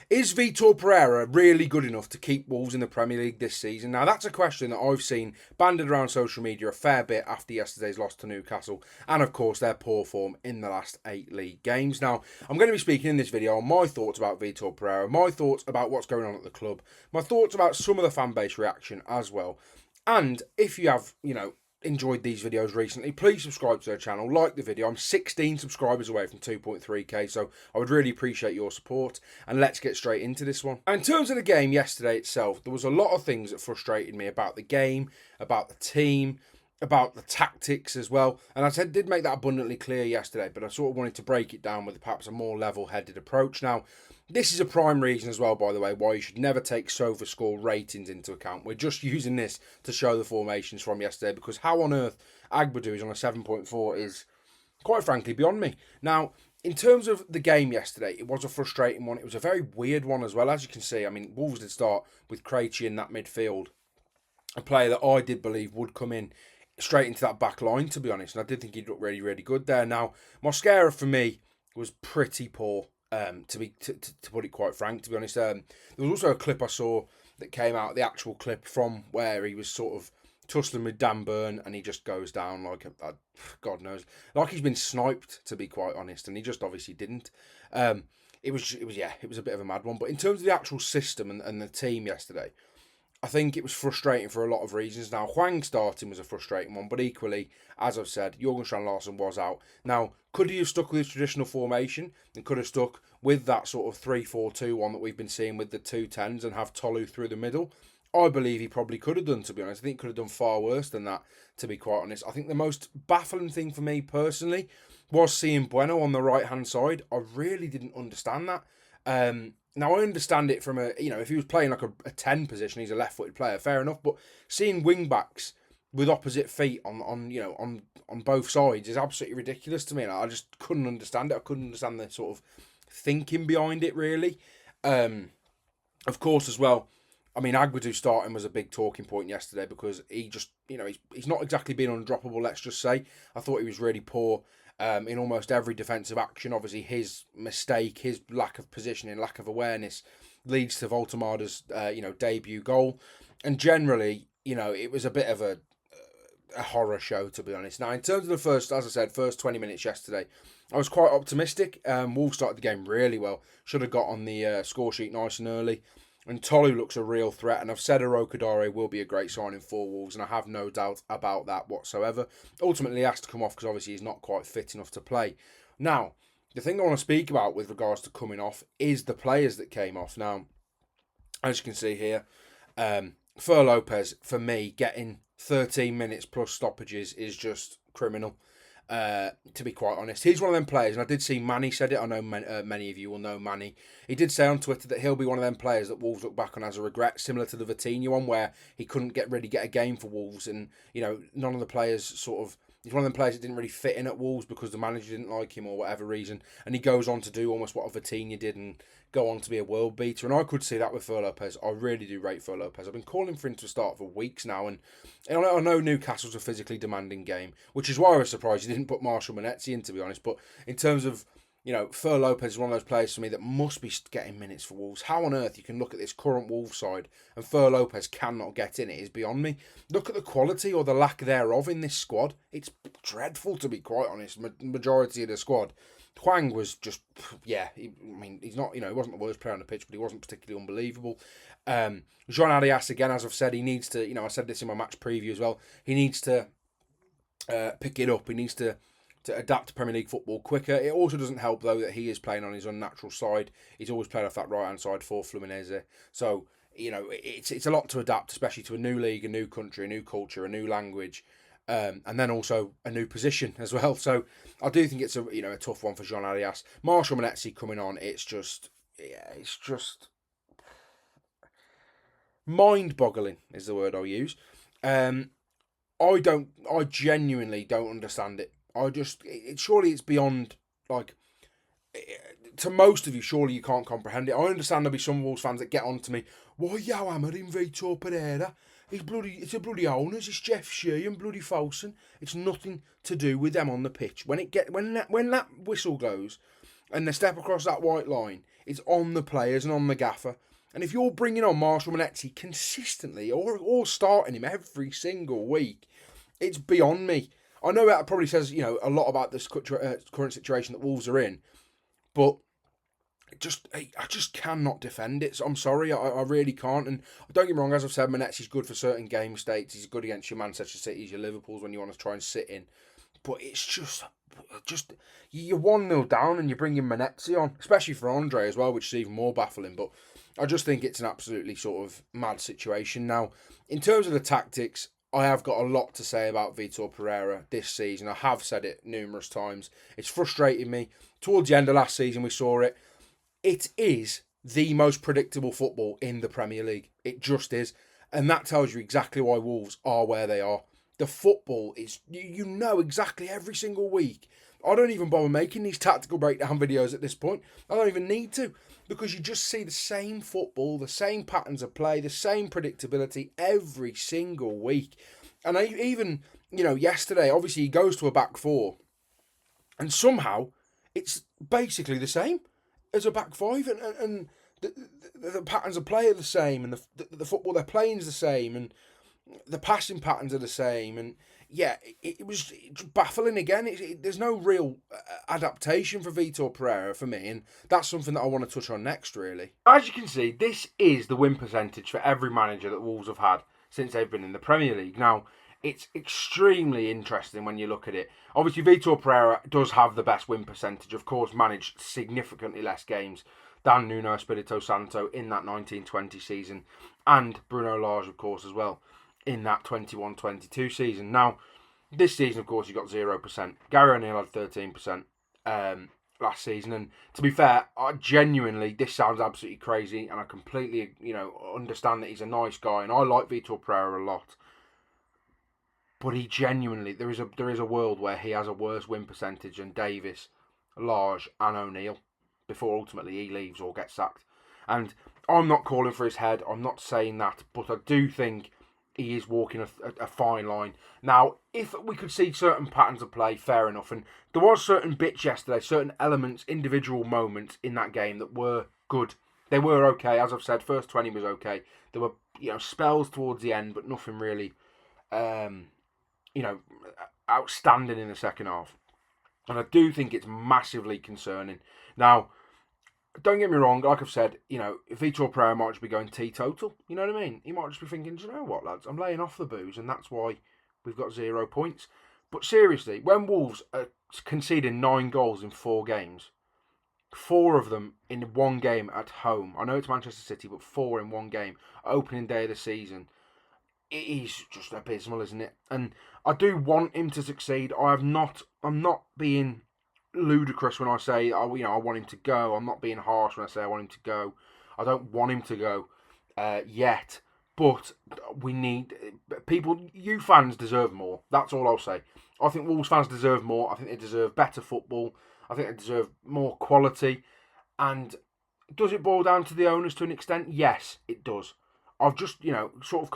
Is Vitor Pereira really good enough to keep Wolves in the Premier League this season? Now, that's a question that I've seen banded around social media a fair bit after yesterday's loss to Newcastle and, of course, their poor form in the last 8 league games. Now, I'm going to be speaking in this video on my thoughts about Vitor Pereira, my thoughts about what's going on at the club, my thoughts about some of the fan base reaction as well. And if you have, enjoyed these videos recently, please subscribe to the channel, like the video. I'm 16 subscribers away from 2.3k, so I would really appreciate your support. And let's get straight into this one. And in terms of the game yesterday itself, there was a lot of things that frustrated me about the game, about the team, about the tactics as well. And I did make that abundantly clear yesterday, but I sort of wanted to break it down with perhaps a more level-headed approach. Now, this is a prime reason as well, by the way, why you should never take SofaScore ratings into account. We're just using this to show the formations from yesterday, because how on earth Agbadu is on a 7.4 is, quite frankly, beyond me. Now, in terms of the game yesterday, it was a frustrating one. It was a very weird one as well. As you can see, I mean, Wolves did start with Krejci in that midfield, a player that I did believe would come in straight into that back line, to be honest. And I did think he'd look really, really good there. Now, Mosquera, for me, was pretty poor. To put it quite frank, to be honest. There was also a clip I saw that came out, the actual clip from where he was sort of tussling with Dan Burn, and he just goes down like God knows, like he's been sniped, to be quite honest, and he just obviously didn't. It was a bit of a mad one. But in terms of the actual system and the team yesterday, I think it was frustrating for a lot of reasons. Now, Hwang starting was a frustrating one, but equally, as I've said, Jurgen Strand-Larsen was out. Now, could he have stuck with his traditional formation and could have stuck with that sort of 3-4-2-1 that we've been seeing with the 2-10s and have Tolu through the middle? I believe he probably could have done, to be honest. I think he could have done far worse than that, to be quite honest. I think the most baffling thing for me personally was seeing Bueno on the right-hand side. I really didn't understand that. Now, I understand it from if he was playing like a 10 position, he's a left-footed player, fair enough. But seeing wing-backs with opposite feet on both sides is absolutely ridiculous to me. And I just couldn't understand it. I couldn't understand the sort of thinking behind it, really. Of course, as well, I mean, Agbadu starting was a big talking point yesterday because he just, he's not exactly been undroppable, let's just say. I thought he was really poor in almost every defensive action. Obviously, his mistake, his lack of positioning, lack of awareness leads to Voltemada's, debut goal. And generally, it was a bit of a horror show, to be honest. Now, in terms of the first 20 minutes yesterday, I was quite optimistic. Wolves started the game really well. Should have got on the score sheet nice and early. And Tolu looks a real threat. And I've said Arokodare will be a great signing for Wolves, and I have no doubt about that whatsoever. Ultimately, he has to come off because obviously he's not quite fit enough to play. Now, the thing I want to speak about with regards to coming off is the players that came off. Now, as you can see here, Fer Lopez, for me, getting 13 minutes plus stoppages is just criminal. To be quite honest, he's one of them players, and I did see Manny said it. I know many of you will know Manny. He did say on Twitter that he'll be one of them players that Wolves look back on as a regret, similar to the Vitinha one, where he couldn't really get a game for Wolves, and none of the players sort of. He's one of them players that didn't really fit in at Wolves because the manager didn't like him or whatever reason, and he goes on to do almost what a Vitinha did and go on to be a world beater. And I could see that with Fer Lopez. I really do rate Fer Lopez. I've been calling for him to start for weeks now, and I know Newcastle's a physically demanding game, which is why I was surprised he didn't put Marshall Monetzi in, to be honest. But in terms of Fer Lopez is one of those players for me that must be getting minutes for Wolves. How on earth you can look at this current Wolves side and Fer Lopez cannot get in it is beyond me. Look at the quality or the lack thereof in this squad. It's dreadful, to be quite honest. Majority of the squad. Hwang was just, he's not, he wasn't the worst player on the pitch, but he wasn't particularly unbelievable. Jean Arias, again, as I've said, he needs to, I said this in my match preview as well, he needs to pick it up. He needs to adapt to Premier League football quicker. It also doesn't help, though, that he is playing on his unnatural side. He's always played off that right-hand side for Fluminense. So, it's a lot to adapt, especially to a new league, a new country, a new culture, a new language, and then also a new position as well. So, I do think it's a tough one for Jean Arias. Marshall Monetzi coming on, it's just mind-boggling is the word I'll use. I genuinely don't understand it. Surely it's beyond, to most of you, surely you can't comprehend it. I understand there'll be some Wolves fans that get on to me. Why are you hammering Vitor Pereira? It's a bloody owners. It's Jeff Shea and bloody Folsom. It's nothing to do with them on the pitch. When that whistle goes and they step across that white line, It's on the players and on the gaffer. And if you're bringing on Marshall Monetzi consistently or starting him every single week, it's beyond me. I know that probably says, a lot about this current situation that Wolves are in, but I just cannot defend it. So I'm sorry, I really can't. And don't get me wrong, as I've said, Monetzi's good for certain game states. He's good against your Manchester Cities, your Liverpools when you want to try and sit in. But it's just you're 1-0 down and you bring in Manetzi on, especially for Andre as well, which is even more baffling. But I just think it's an absolutely sort of mad situation. Now, in terms of the tactics, I have got a lot to say about Vitor Pereira this season. I have said it numerous times. It's frustrated me. Towards the end of last season, we saw it. It is the most predictable football in the Premier League. It just is. And that tells you exactly why Wolves are where they are. The football is, you know exactly every single week. I don't even bother making these tactical breakdown videos at this point. I don't even need to. Because you just see the same football, the same patterns of play, the same predictability every single week. And even, yesterday, obviously he goes to a back four. And somehow, it's basically the same as a back five. And the patterns of play are the same. And the football they're playing is the same. And the passing patterns are the same. And yeah, it was baffling again. There's no real adaptation for Vitor Pereira for me, and that's something that I want to touch on next, really. As you can see, this is the win percentage for every manager that Wolves have had since they've been in the Premier League. Now, it's extremely interesting when you look at it. Obviously, Vitor Pereira does have the best win percentage, of course, managed significantly less games than Nuno Espirito Santo in that 1920 season, and Bruno Lage, of course, as well, in that 21-22 season. Now, this season, of course, you got 0%. Gary O'Neill had 13% last season. And to be fair, genuinely, this sounds absolutely crazy. And I completely, understand that he's a nice guy. And I like Vitor Pereira a lot. But he genuinely, there is a world where he has a worse win percentage than Davis, Lage and O'Neill before ultimately he leaves or gets sacked. And I'm not calling for his head. I'm not saying that. But I do think he is walking a fine line. Now, if we could see certain patterns of play, fair enough. And there was certain bits yesterday, certain elements, individual moments in that game that were good. They were okay. As I've said, first 20 was okay. There were, spells towards the end, but nothing really, outstanding in the second half. And I do think it's massively concerning. Now, don't get me wrong, like I've said, Vitor Pereira might just be going teetotal. You know what I mean? He might just be thinking, do you know what, lads? I'm laying off the booze, and that's why we've got 0 points. But seriously, when Wolves are conceding 9 goals in 4 games, 4 of them in one game at home. I know it's Manchester City, but 4 in one game, opening day of the season. It is just abysmal, isn't it? And I do want him to succeed. I'm not being ludicrous when I say, I want him to go. I'm not being harsh when I say I want him to go. I don't want him to go yet. But we need people. You fans deserve more. That's all I'll say. I think Wolves fans deserve more. I think they deserve better football. I think they deserve more quality. And does it boil down to the owners to an extent? Yes, it does. I've just sort of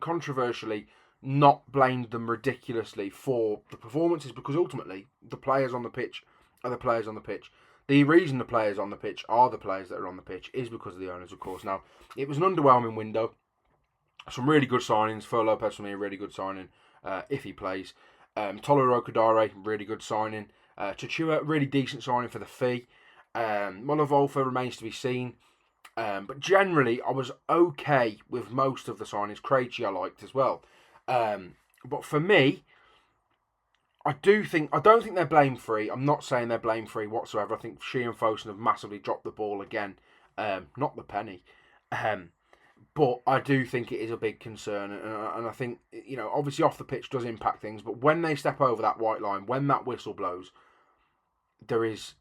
controversially not blamed them ridiculously for the performances, because ultimately the players on the pitch are the players on the pitch. The reason the players on the pitch are the players that are on the pitch is because of the owners, of course. Now, it was an underwhelming window. Some really good signings. Fer Lopez for me, a really good signing if he plays. Tolero Kadare, really good signing. Chachua, really decent signing for the fee. Muller-Wolfer remains to be seen. But generally, I was okay with most of the signings. Krejci I liked as well. But for me, I don't think they're blame free. I'm not saying they're blame free whatsoever. I think she and Fosun have massively dropped the ball again. Not the penny. But I do think it is a big concern. And I think, obviously off the pitch does impact things. But when they step over that white line, when that whistle blows, it's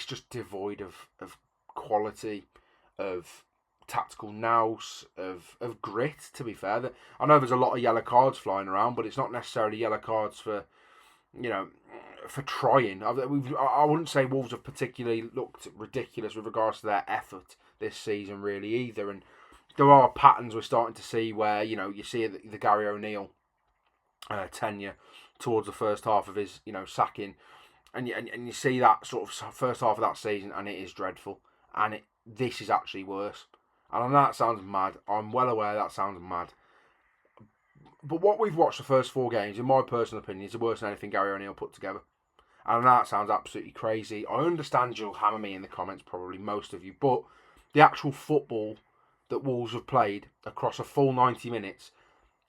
just devoid of quality, of tactical nous, of grit, to be fair. I know there's a lot of yellow cards flying around, but it's not necessarily yellow cards for trying. I wouldn't say Wolves have particularly looked ridiculous with regards to their effort this season, really, either. And there are patterns we're starting to see where, you see the Gary O'Neill tenure towards the first half of his, sacking. and you see that sort of first half of that season, and it is dreadful. And this is actually worse. And I know that sounds mad. I'm well aware that sounds mad. But what we've watched the first 4 games, in my personal opinion, is worse than anything Gary O'Neill put together. And that sounds absolutely crazy. I understand you'll hammer me in the comments, probably most of you, but the actual football that Wolves have played across a full 90 minutes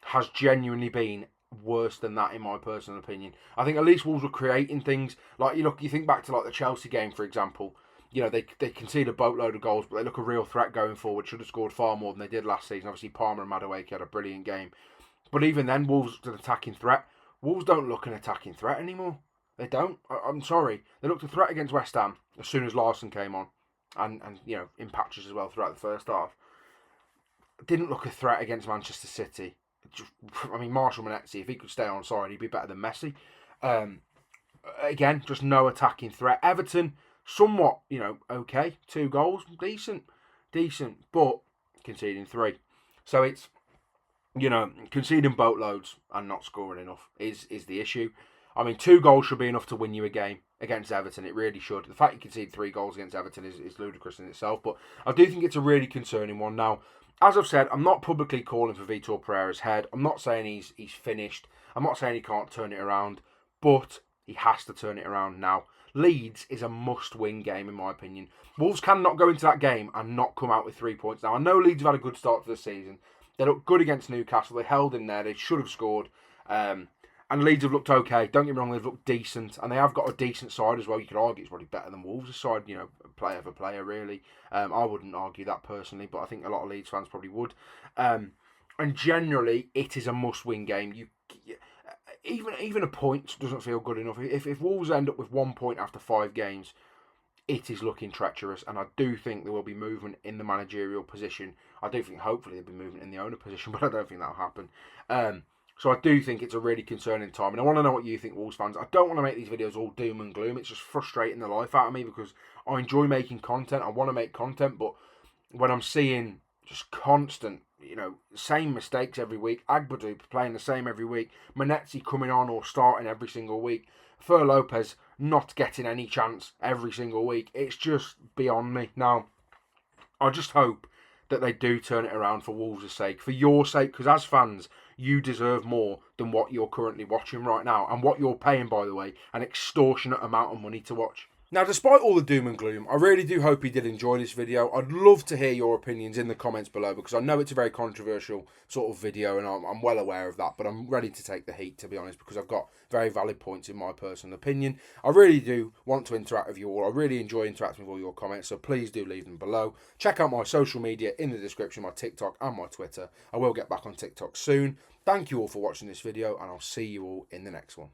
has genuinely been worse than that, in my personal opinion. I think at least Wolves were creating things. Like, you think back to like the Chelsea game, for example. They conceded a boatload of goals, but they look a real threat going forward. Should have scored far more than they did last season. Obviously, Palmer and Madueke had a brilliant game. But even then, Wolves looked an attacking threat. Wolves don't look an attacking threat anymore. They don't. I'm sorry. They looked a threat against West Ham as soon as Larson came on. And in patches as well throughout the first half. Didn't look a threat against Manchester City. Marshall Manetzi, if he could stay on side, he'd be better than Messi. Again, just no attacking threat. Everton, somewhat, okay. 2 goals, decent. But conceding 3. So it's, conceding boatloads and not scoring enough is the issue. 2 goals should be enough to win you a game against Everton. It really should. The fact you concede 3 goals against Everton is ludicrous in itself. But I do think it's a really concerning one. Now, as I've said, I'm not publicly calling for Vitor Pereira's head. I'm not saying he's finished. I'm not saying he can't turn it around. But he has to turn it around now. Leeds is a must-win game, in my opinion. Wolves cannot go into that game and not come out with 3 points. Now, I know Leeds have had a good start to the season. They looked good against Newcastle. They held in there. They should have scored. And Leeds have looked okay. Don't get me wrong, they've looked decent. And they have got a decent side as well. You could argue it's probably better than Wolves' side, player for player, really. I wouldn't argue that personally, but I think a lot of Leeds fans probably would. And generally, it is a must-win game. Even a point doesn't feel good enough. If Wolves end up with 1 point after 5 games, it is looking treacherous. And I do think there will be movement in the managerial position. I do think hopefully there'll be movement in the owner position, but I don't think that'll happen. So I do think it's a really concerning time. And I want to know what you think, Wolves fans. I don't want to make these videos all doom and gloom. It's just frustrating the life out of me because I enjoy making content. I want to make content. But when I'm seeing just constant, same mistakes every week, Agbadou playing the same every week, Manetzi coming on or starting every single week, Fer Lopez not getting any chance every single week, it's just beyond me. Now, I just hope that they do turn it around for Wolves' sake, for your sake, because as fans, you deserve more than what you're currently watching right now, and what you're paying, by the way, an extortionate amount of money to watch. Now, despite all the doom and gloom, I really do hope you did enjoy this video. I'd love to hear your opinions in the comments below because I know it's a very controversial sort of video and I'm well aware of that, but I'm ready to take the heat, to be honest, because I've got very valid points in my personal opinion. I really do want to interact with you all. I really enjoy interacting with all your comments, so please do leave them below. Check out my social media in the description, my TikTok and my Twitter. I will get back on TikTok soon. Thank you all for watching this video, and I'll see you all in the next one.